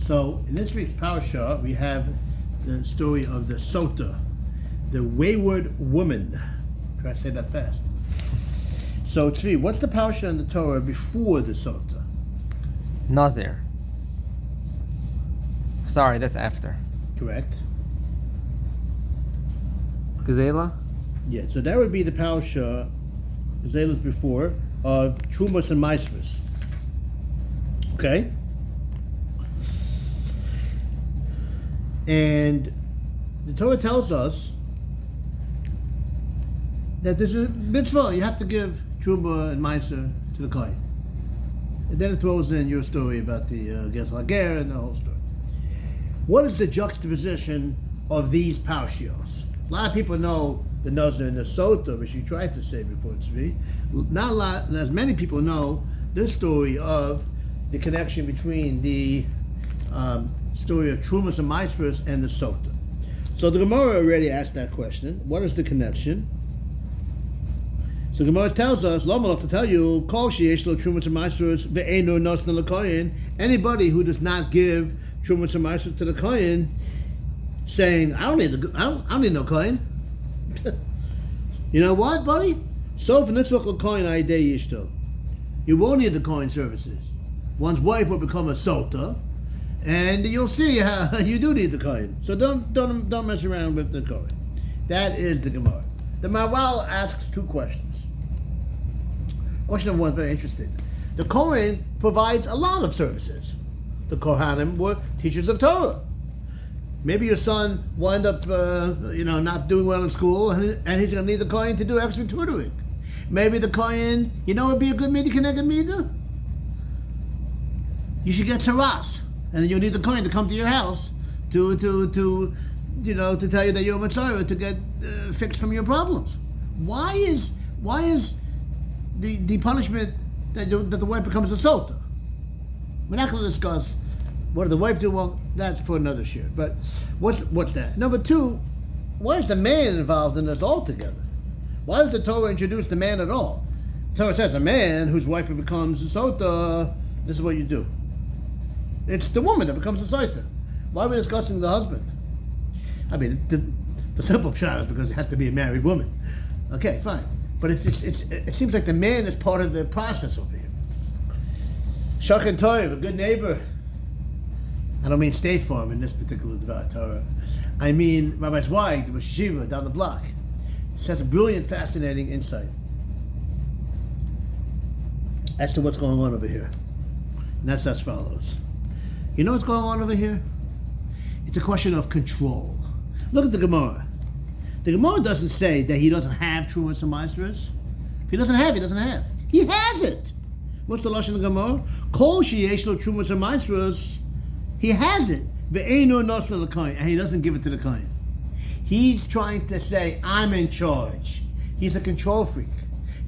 So in this week's parasha, we have the story of the Sota, the wayward woman. Try to say that fast. So Tzvi, what's the parasha in the Torah before the Sota? Nazir. Sorry, that's after. Correct. Gazela? Yeah, so that would be the parasha, Zela's before, of Trumas and Maisvus. Okay? And the Torah tells us that there's a mitzvah. You have to give Truma and Meiser to the Kohen. And then it throws in your story about the Ges Lager and the whole story. What is the juxtaposition of these parashios? A lot of people know the Nazir and the Sota, which you tried to say before, Tzvi. Not a lot, as many people know this story of the connection between the story of Trumas and Maisvus and the Sota. So the Gemara already asked that question. What is the connection? So the Gemara tells us, Lama to tell you, Kol sheyesh lo Trumas and Maisvus ve'eino nosna l'kohen. Anybody who does not give Trumas and Maisvus to the Kohen, saying, I don't need no Kohen. You know what, buddy? So for nitzvach l'kohen ayidei yishto. You won't need the Kohen services. One's wife will become a Sota, and you'll see how you do need the Kohen. So don't mess around with the Kohen. That is the Gemara. The Maharal asks two questions. Question number one is very interesting. The Kohen provides a lot of services. The Kohanim were teachers of Torah. Maybe your son wind up, not doing well in school, and he's going to need the Kohen to do extra tutoring. Maybe the Kohen, would be a good Midi Keneged Mida? You should get Saras, and then you'll need the Kohen to come to your house to tell you that you're a Mitzvah to get fixed from your problems. Why is the punishment that the wife becomes a Sota? We're not going to discuss what did the wife do. Well, that's for another share. But what's that? Number two, why is the man involved in this altogether? Why does the Torah introduce the man at all? The Torah says a man whose wife becomes a Sota, this is what you do. It's the woman that becomes a Sota. Why are we discussing the husband? I mean, the simple shot is because it has to be a married woman. Okay, fine. But it seems like the man is part of the process over here. Shachan Toiv, a good neighbor. I don't mean State Farm in this particular Torah. I mean Rabbi Zweig, the Shiva down the block. He has a brilliant, fascinating insight as to what's going on over here. And that's as follows. You know what's going on over here? It's a question of control. Look at the Gemara. The Gemara doesn't say that he doesn't have Trumas and Maisvus. If he doesn't have, he doesn't have. He has it. What's the lashon of the Gemara? Kol sheyesh lo Trumas and Maisvus. He has it. Ve'eino nosna l'kohen, and he doesn't give it to the Kohen. He's trying to say, I'm in charge. He's a control freak.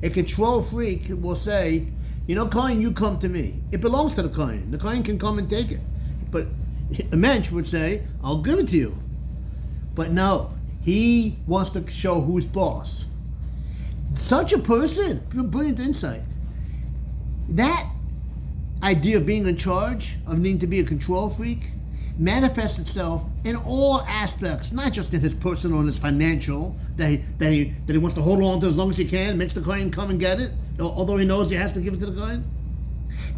A control freak will say, Kohen, you come to me. It belongs to the Kohen. The Kohen can come and take it. But a mensch would say, I'll give it to you. But no, he wants to show who's boss. Such a person, brilliant insight. That idea of being in charge, of needing to be a control freak, manifests itself in all aspects, not just in his personal and his financial, that he wants to hold on to as long as he can, makes the Kohen come and get it, although he knows he has to give it to the Kohen.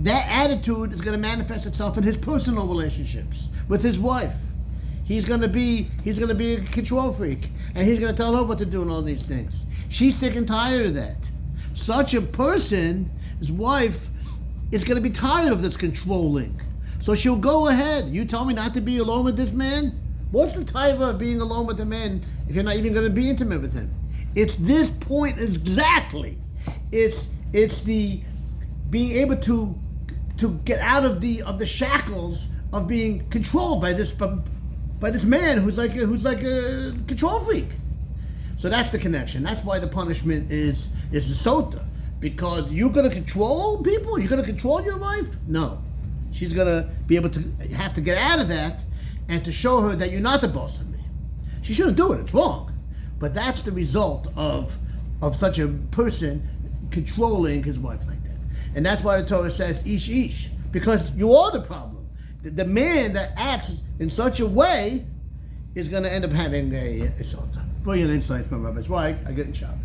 That attitude is going to manifest itself in his personal relationships with his wife. He's going to be a control freak, and he's going to tell her what to do and all these things. She's sick and tired of that. Such a person, his wife, is going to be tired of this controlling. So she'll go ahead. You tell me not to be alone with this man? What's the taiva of being alone with a man if you're not even going to be intimate with him? It's this point exactly. It's the being able to get out of the shackles of being controlled by this man who's like a control freak. So that's the connection. That's why the punishment is the Sota. Because you're going to control people? You're going to control your wife? No. She's going to be able to have to get out of that and to show her that you're not the boss of me. She shouldn't do it. It's wrong. But that's the result of such a person controlling his wife like that. And that's why the Torah says, ish, because you are the problem. the man that acts in such a way is going to end up having a sota. Brilliant insight from Rabbi Zweig. I get in Shabbos.